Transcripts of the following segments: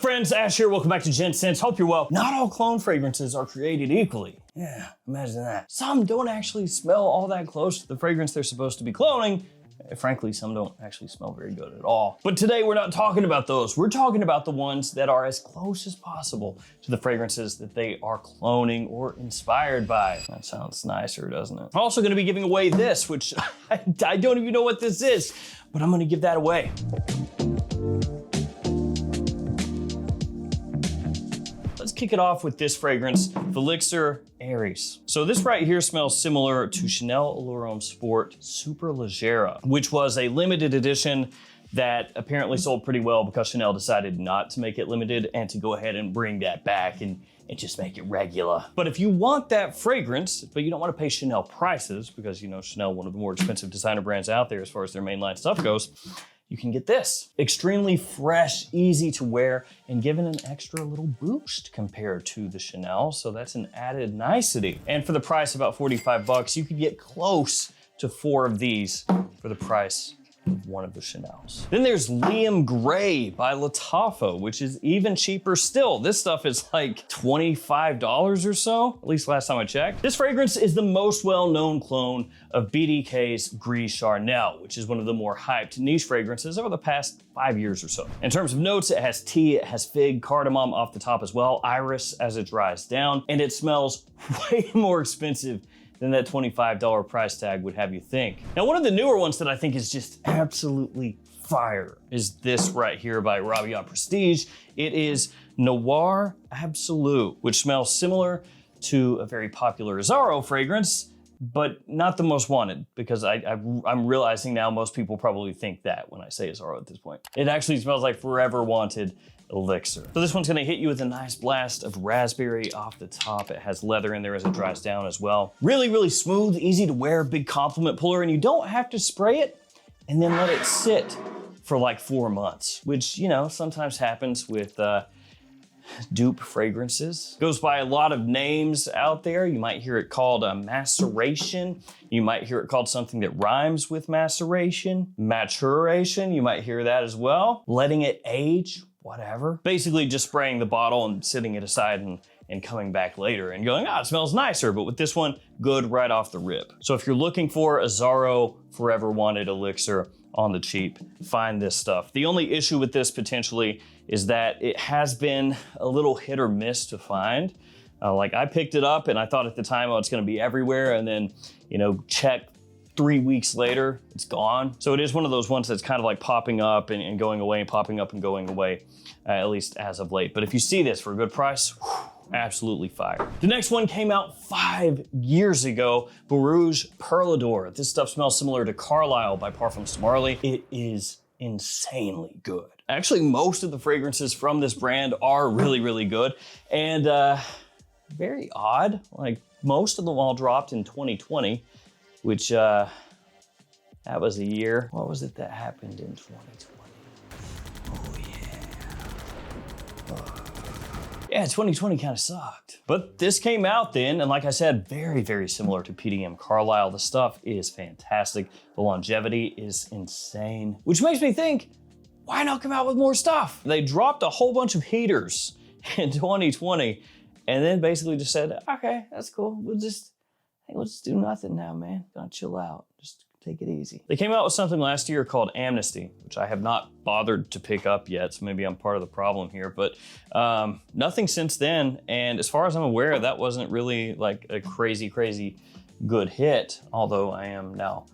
friends? Ash here. Welcome back to Gents. Hope you're well. Not all cologne fragrances are created equally. Yeah, imagine that. Some don't actually smell all that close to the fragrance they're supposed to be cloning. Frankly, some don't actually smell very good at all. But today we're not talking about those. We're talking about the ones that are as close as possible to the fragrances that they are cloning or inspired by. That sounds nicer, doesn't it? I'm also gonna be giving away this, which I don't even know what this is, but I'm gonna give that away. Let's kick it off with this fragrance, Elixir Aries. So this right here smells similar to Chanel Allure Sport Super Leggera, which was a limited edition that apparently sold pretty well because Chanel decided not to make it limited and to go ahead and bring that back and just make it regular. But if you want that fragrance, but you don't want to pay Chanel prices, because you know Chanel, one of the more expensive designer brands out there as far as their mainline stuff goes, you can get this. Extremely fresh, easy to wear, and given an extra little boost compared to the Chanel, so that's an added nicety. And for the price, about 45 bucks, you could get close to 4 of these for the price of one of the Chanels. Then there's Liam Gray by Lattafa, which is even cheaper still. This stuff is like $25 or so, at least last time I checked. This fragrance is the most well-known clone of BDK's Gris Charnel, which is one of the more hyped niche fragrances over the past 5 years or so. In terms of notes, it has tea, it has fig, cardamom off the top as well, iris as it dries down, and it smells way more expensive than that $25 price tag would have you think. Now, one of the newer ones that I think is just absolutely fire is this right here by Rabiat Prestige. It is Noir Absolute, which smells similar to a very popular Azzaro fragrance, but not the most wanted, because I'm realizing now most people probably think that when I say Azzaro at this point. It actually smells like Forever Wanted Elixir. So this one's gonna hit you with a nice blast of raspberry off the top. It has leather in there as it dries down as well. Really, really smooth, easy to wear, big compliment puller, and you don't have to spray it and then let it sit for like 4 months, which, you know, sometimes happens with dupe fragrances. Goes by a lot of names out there. You might hear it called maceration. You might hear it called something that rhymes with maceration. Maturation, you might hear that as well. Letting it age, whatever. Basically just spraying the bottle and sitting it aside and coming back later and going, it smells nicer. But with this one, good right off the rip. So if you're looking for Azzaro Forever Wanted Elixir on the cheap, find this stuff. The only issue with this potentially is that it has been a little hit or miss to find. Like I picked it up and I thought at the time, it's gonna be everywhere, and then, you know, check 3 weeks later, it's gone. So it is one of those ones that's kind of like popping up and going away, and popping up and going away, at least as of late. But if you see this for a good price, absolutely fire. The next one came out 5 years ago, Barouge Perlador. This stuff smells similar to Carlisle by Parfums de Marly. It is insanely good. Actually, most of the fragrances from this brand are really, really good, and very odd. Like most of them all dropped in 2020, which that was a year. What was it that happened in 2020? Oh yeah. Yeah, 2020 kind of sucked. But this came out then, and like I said, very, very similar to PDM Carlisle. The stuff is fantastic. The longevity is insane, which makes me think, why not come out with more stuff? They dropped a whole bunch of heaters in 2020, and then basically just said, okay, that's cool. We'll just do nothing now, man. Gonna chill out. Just take it easy. They came out with something last year called Amnesty, which I have not bothered to pick up yet, so maybe I'm part of the problem here, but nothing since then. And as far as I'm aware, that wasn't really like a crazy, crazy good hit, although I am now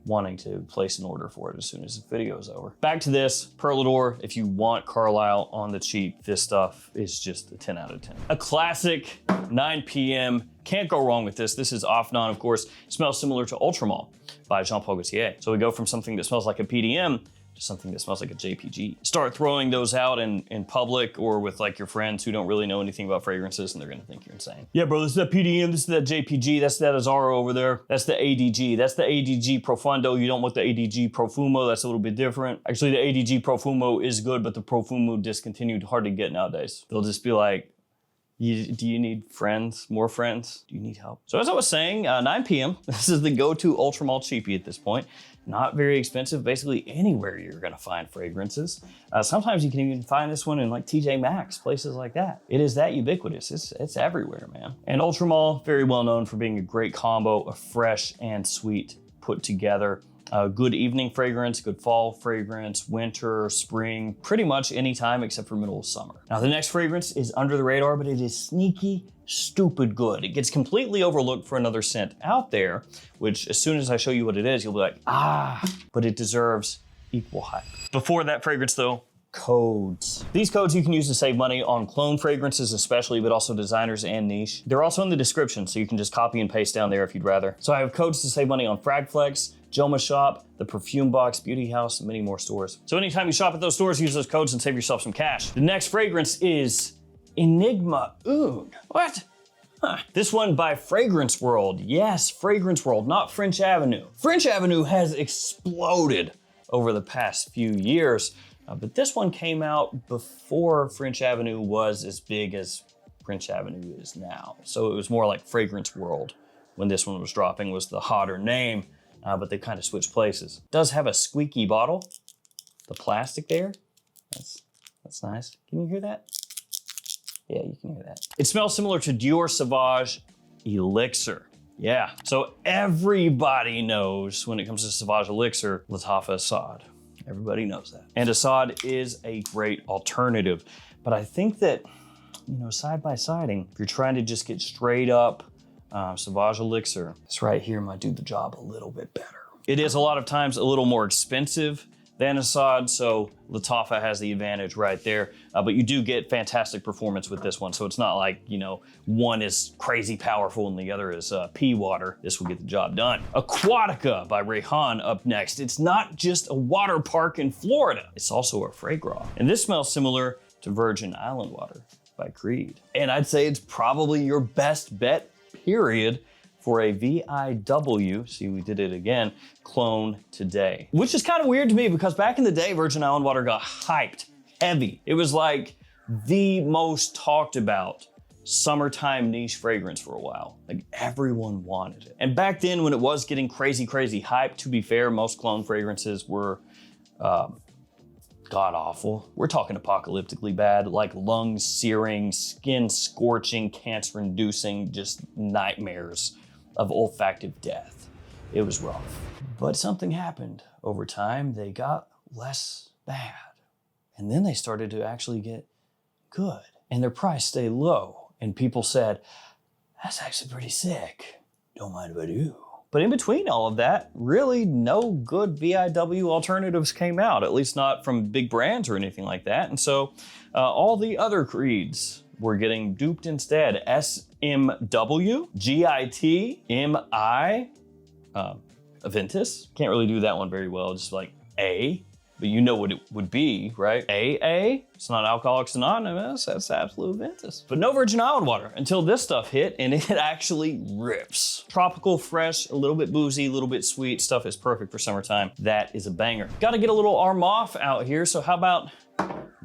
wanting to place an order for it as soon as the video is over. Back to this, Perlador. If you want Carlisle on the cheap, this stuff is just a 10 out of 10. A classic 9 p.m. Can't go wrong with this. This is Afnan, of course. It smells similar to Ultramall by Jean Paul Gaultier. So we go from something that smells like a PDM to something that smells like a JPG. Start throwing those out in public or with like your friends who don't really know anything about fragrances, and they're gonna think you're insane. Yeah, bro, this is that PDM, this is that JPG, that's that Azzaro over there. That's the ADG, that's the ADG Profundo. You don't want the ADG Profumo, that's a little bit different. Actually, the ADG Profumo is good, but the Profumo discontinued, hard to get nowadays. They'll just be like, Do you need friends, more friends? Do you need help? So as I was saying, 9 p.m., this is the go-to Ultra Mall cheapie at this point. Not very expensive, basically anywhere you're gonna find fragrances. Sometimes you can even find this one in like TJ Maxx, places like that. It is that ubiquitous, it's everywhere, man. And Ultra Mall, very well known for being a great combo of fresh and sweet put together. Good evening fragrance, good fall fragrance, winter, spring, pretty much any time except for middle of summer. Now the next fragrance is under the radar, but it is sneaky, stupid good. It gets completely overlooked for another scent out there, which as soon as I show you what it is, you'll be like, ah, but it deserves equal hype. Before that fragrance though, codes. These codes you can use to save money on clone fragrances especially, but also designers and niche. They're also in the description, so you can just copy and paste down there if you'd rather. So I have codes to save money on Fragflex, JOMASHOP, the Perfume Box, Beauty House, and many more stores. So anytime you shop at those stores, use those codes and save yourself some cash. The next fragrance is Enigma Oud. What? Huh. This one by Fragrance World. Yes, Fragrance World, not French Avenue. French Avenue has exploded over the past few years, but this one came out before French Avenue was as big as French Avenue is now. So it was more like Fragrance World when this one was dropping, was the hotter name. But they kind of switched places. It does have a squeaky bottle. The plastic there, that's nice. Can you hear that? Yeah, you can hear that. It smells similar to Dior Sauvage Elixir. Yeah, so everybody knows when it comes to Sauvage Elixir, Lattafa Assad. Everybody knows that. And Assad is a great alternative. But I think that, you know, side by siding, if you're trying to just get straight up Sauvage Elixir, this right here might do the job a little bit better. It is a lot of times a little more expensive than Assad, so Lattafa has the advantage right there. But you do get fantastic performance with this one, so it's not like, you know, one is crazy powerful and the other is pea water. This will get the job done. Aquatica by Rayhan up next. It's not just a water park in Florida, it's also a fragrance. And this smells similar to Virgin Island Water by Creed. And I'd say it's probably your best bet, period, for a VIW, see we did it again, clone today. Which is kind of weird to me because back in the day, Virgin Island Water got hyped heavy. It was like the most talked about summertime niche fragrance for a while. Like everyone wanted it. And back then when it was getting crazy, crazy hype, to be fair, most clone fragrances were god awful. We're talking apocalyptically bad, like lung searing, skin scorching, cancer inducing, just nightmares of olfactive death. It was rough. But something happened over time. They got less bad. And then they started to actually get good. And their price stayed low. And people said, that's actually pretty sick. Don't mind if I do. But in between all of that, really no good VIW alternatives came out, at least not from big brands or anything like that. And so all the other creeds were getting duped instead. SMW, GIT, MI, Aventus. Can't really do that one very well, just like A, but you know what it would be, right? AA, it's not Alcoholics Anonymous, that's Absolute Aventus. But no Virgin Island Water until this stuff hit, and it actually rips. Tropical, fresh, a little bit boozy, a little bit sweet, stuff is perfect for summertime. That is a banger. Gotta get a little Armaf out here, so how about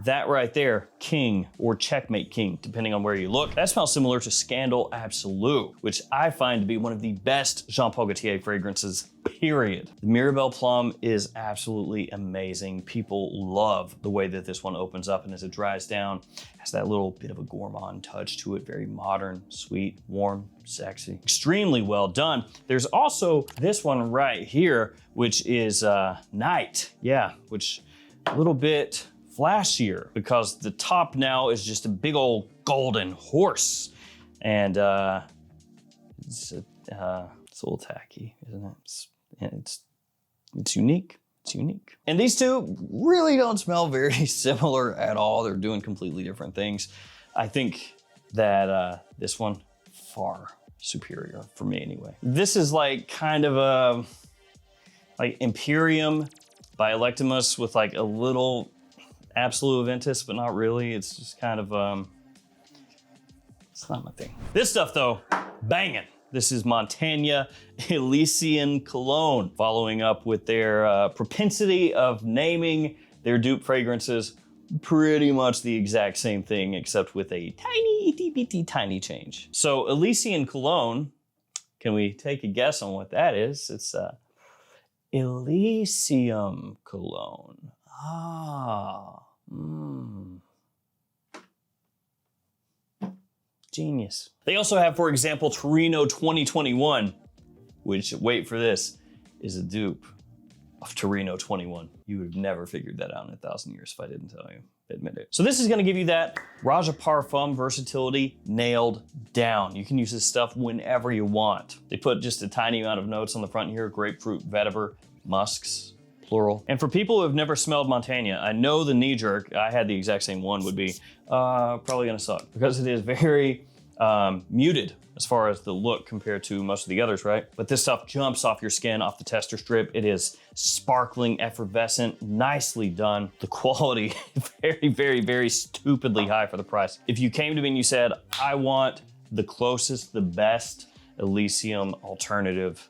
that right there, King or Checkmate King, depending on where you look. That smells similar to Scandal Absolute, which I find to be one of the best Jean Paul Gaultier fragrances, period. The Mirabelle Plum is absolutely amazing. People love the way that this one opens up, and as it dries down, has that little bit of a gourmand touch to it, very modern, sweet, warm, sexy. Extremely well done. There's also this one right here, which is Night. Yeah, which a little bit flashier because the top now is just a big old golden horse. And it's a little tacky, isn't it? It's unique. It's unique. And these two really don't smell very similar at all. They're doing completely different things. I think that this one far superior for me anyway. This is like kind of a like Imperium by Electimus with like a little Absolute Aventus, but not really. It's just kind of, it's not my thing. This stuff though, banging. This is Montaigne Elysian Cologne, following up with their propensity of naming their dupe fragrances pretty much the exact same thing, except with a tiny itty bitty tiny change. So Elysian Cologne, can we take a guess on what that is? It's Elysium Cologne. Genius. They also have, for example, Torino 2021, which, wait for this, is a dupe of Torino 21. You would have never figured that out in 1,000 years if I didn't tell you. Admit it. So this is gonna give you that Raja Parfum versatility nailed down. You can use this stuff whenever you want. They put just a tiny amount of notes on the front here: grapefruit, vetiver, musks, plural. And for people who have never smelled Montaigne, I know the knee jerk, I had the exact same one, would be probably gonna suck, because it is very muted as far as the look compared to most of the others, right? But this stuff jumps off your skin, off the tester strip. It is sparkling, effervescent, nicely done. The quality, very, very, very stupidly high for the price. If you came to me and you said, I want the closest, the best Elysium alternative,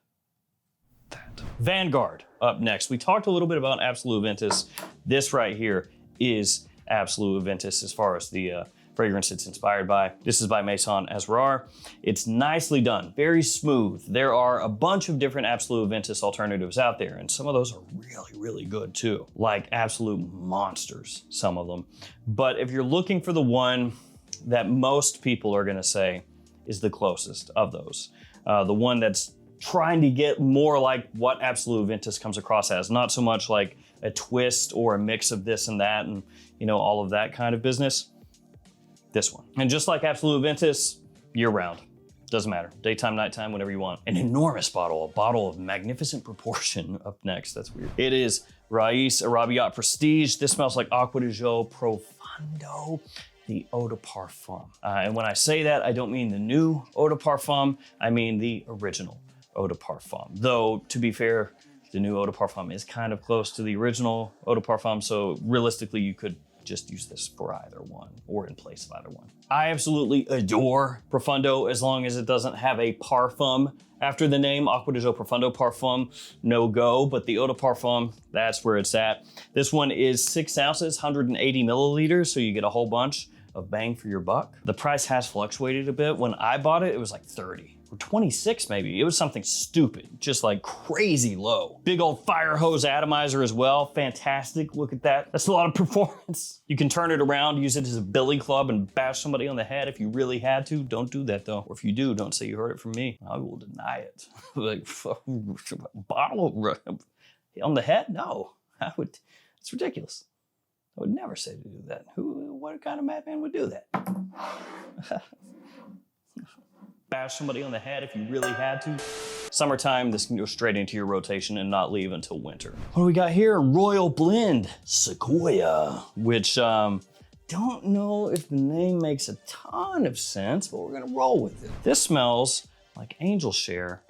that. Vanguard up next. We talked a little bit about Absolute Ventus. This right here is Absolute Ventus as far as the fragrance it's inspired by. This is by Maison Azrar. It's nicely done, very smooth. There are a bunch of different Absolute Ventus alternatives out there, and some of those are really, really good too, like absolute monsters, some of them. But if you're looking for the one that most people are gonna say is the closest of those, the one that's trying to get more like what Absolute Ventus comes across as, not so much like a twist or a mix of this and that and, you know, all of that kind of business. This one. And just like Absolute Ventus, year round. Doesn't matter. Daytime, nighttime, whenever you want. An enormous bottle, a bottle of magnificent proportion up next. That's weird. It is Rais Arabiat Prestige. This smells like Acqua di Gio Profondo, the eau de parfum. And when I say that, I don't mean the new eau de parfum, I mean the original eau de parfum. Though, to be fair, the new eau de parfum is kind of close to the original eau de parfum, so realistically you could just use this for either one or in place of either one. I absolutely adore Profondo as long as it doesn't have a parfum after the name. Acqua di Gio Profondo Parfum, no go, but the eau de parfum, that's where it's at. This one is 6 ounces, 180 milliliters, so you get a whole bunch of bang for your buck. The price has fluctuated a bit. When I bought it, it was like 30. Or 26 maybe. It was something stupid, just like crazy low. Big old fire hose atomizer as well. Fantastic, look at that. That's a lot of performance. You can turn it around, use it as a billy club and bash somebody on the head if you really had to. Don't do that though. Or if you do, don't say you heard it from me. I will deny it. Like, bottle on the head? No, I would, it's ridiculous. I would never say to do that. What kind of madman would do that? Bash somebody on the head if you really had to. Summertime, this can go straight into your rotation and not leave until winter. What do we got here? Royal Blend Sequoia, which don't know if the name makes a ton of sense, but we're gonna roll with it. This smells like Angel Share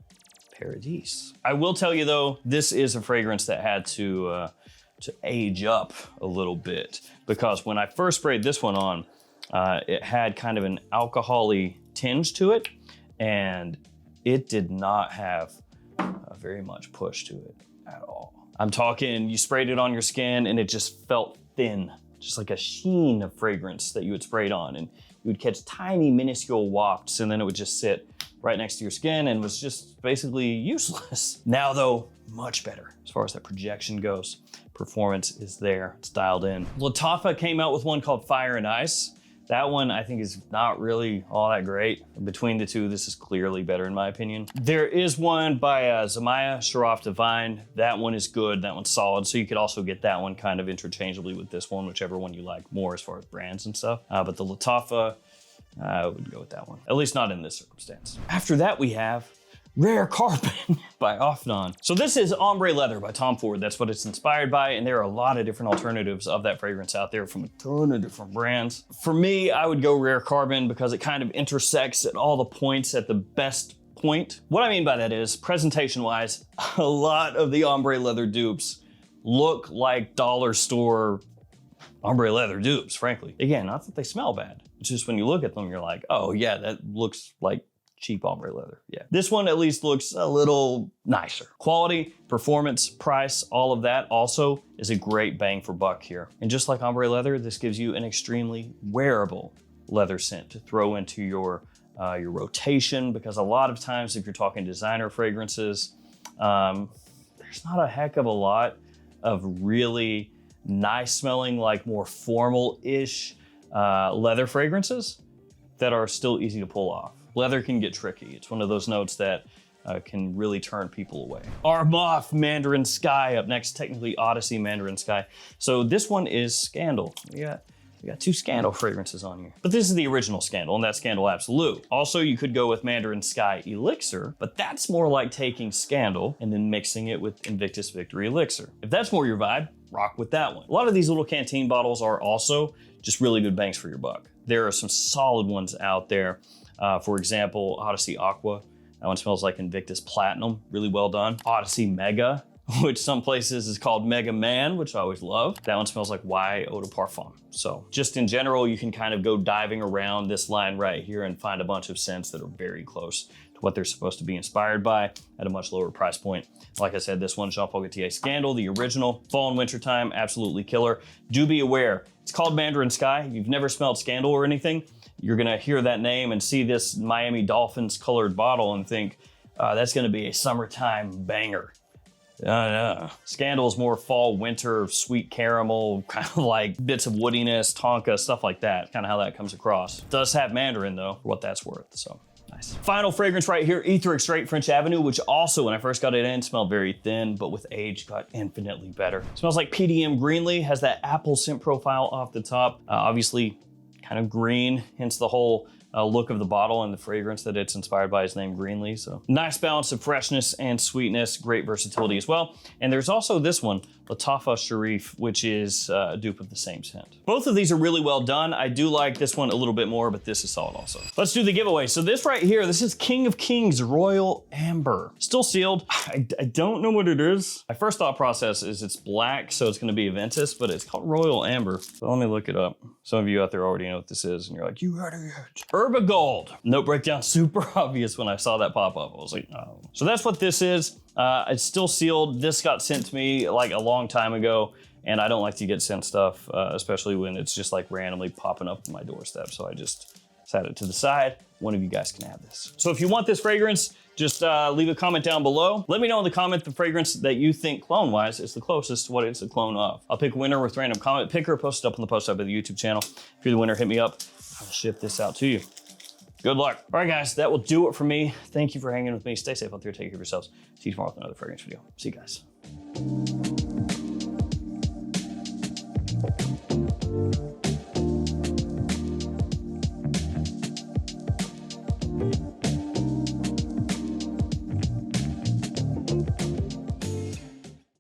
Paradise. I will tell you though, this is a fragrance that had to age up a little bit, because when I first sprayed this one on, it had kind of an alcohol-y tinge to it, and it did not have very much push to it at all. I'm talking, you sprayed it on your skin and it just felt thin, just like a sheen of fragrance that you had sprayed on, and you would catch tiny minuscule wafts and then it would just sit right next to your skin and was just basically useless. Now though, much better as far as that projection goes. Performance is there, it's dialed in. Lattafa came out with one called Fire and Ice. That one I think is not really all that great. Between the two, this is clearly better in my opinion. There is one by Zamaya Sharaf Divine. That one is good, that one's solid. So you could also get that one kind of interchangeably with this one, whichever one you like more as far as brands and stuff. But the Lattafa, I would go with that one. At least not in this circumstance. After that we have Rare Carbon by Afnan. So this is Ombre Leather by Tom Ford. That's what it's inspired by, and there are a lot of different alternatives of that fragrance out there from a ton of different brands. For me, I would go Rare Carbon because it kind of intersects at all the points at the best point. What I mean by that is, presentation-wise, a lot of the Ombre Leather dupes look like dollar store Ombre Leather dupes, frankly. Again, not that they smell bad. It's just when you look at them, you're like, oh yeah, that looks like cheap ombre leather, yeah. This one at least looks a little nicer. Quality, performance, price, all of that also is a great bang for buck here. And just like ombre leather, this gives you an extremely wearable leather scent to throw into your rotation, because a lot of times if you're talking designer fragrances, there's not a heck of a lot of really nice smelling, like more formal-ish leather fragrances that are still easy to pull off. Leather can get tricky. It's one of those notes that can really turn people away. Armoff Mandarin Sky up next, technically Odyssey Mandarin Sky. So this one is Scandal. We got 2 Scandal fragrances on here. But this is the original Scandal, and that's Scandal Absolute. Also, you could go with Mandarin Sky Elixir, but that's more like taking Scandal and then mixing it with Invictus Victory Elixir. If that's more your vibe, rock with that one. A lot of these little canteen bottles are also just really good bangs for your buck. There are some solid ones out there. For example, Odyssey Aqua. That one smells like Invictus Platinum, really well done. Odyssey Mega, which some places is called Mega Man, which I always love. That one smells like Y Eau de Parfum. So just in general, you can kind of go diving around this line right here and find a bunch of scents that are very close to what they're supposed to be inspired by at a much lower price point. Like I said, this one, Jean Paul Gaultier Scandal, the original, fall and winter time, absolutely killer. Do be aware, it's called Mandarin Sky. If you've never smelled Scandal or anything, you're gonna hear that name and see this Miami Dolphins colored bottle and think, that's gonna be a summertime banger. Scandal is more fall, winter, sweet caramel, kind of like bits of woodiness, tonka, stuff like that. Kind of how that comes across. It does have Mandarin though, for what that's worth, so nice. Final fragrance right here, Etheric Straight French Avenue, which also, when I first got it in, smelled very thin, but with age got infinitely better. It smells like PDM Greenlee, has that apple scent profile off the top. Obviously kind of green, hence the whole look of the bottle and the fragrance that it's inspired by is named Greenlee. So nice balance of freshness and sweetness, great versatility as well. And there's also this one, Latafa Sharif, which is a dupe of the same scent. Both of these are really well done. I do like this one a little bit more, but this is solid also. Let's do the giveaway. So this right here, this is King of Kings Royal Amber. Still sealed. I don't know what it is. My first thought process is it's black, so it's gonna be Aventus, but it's called Royal Amber. So let me look it up. Some of you out there already know what this is, and you're like, you idiot. Herba Gold. Note breakdown super obvious when I saw that pop up. I was like, oh. So that's what this is. It's still sealed. This got sent to me like a long time ago, and I don't like to get sent stuff, especially when it's just like randomly popping up on my doorstep. So I just set it to the side. One of you guys can have this. So if you want this fragrance, just leave a comment down below. Let me know in the comment the fragrance that you think clone-wise is the closest to what it's a clone of. I'll pick a winner with random comment picker, post it up on the post up of the YouTube channel. If you're the winner, hit me up. I'll ship this out to you. Good luck. All right, guys, that will do it for me. Thank you for hanging with me. Stay safe out there. Take care of yourselves. See you tomorrow with another fragrance video. See you guys.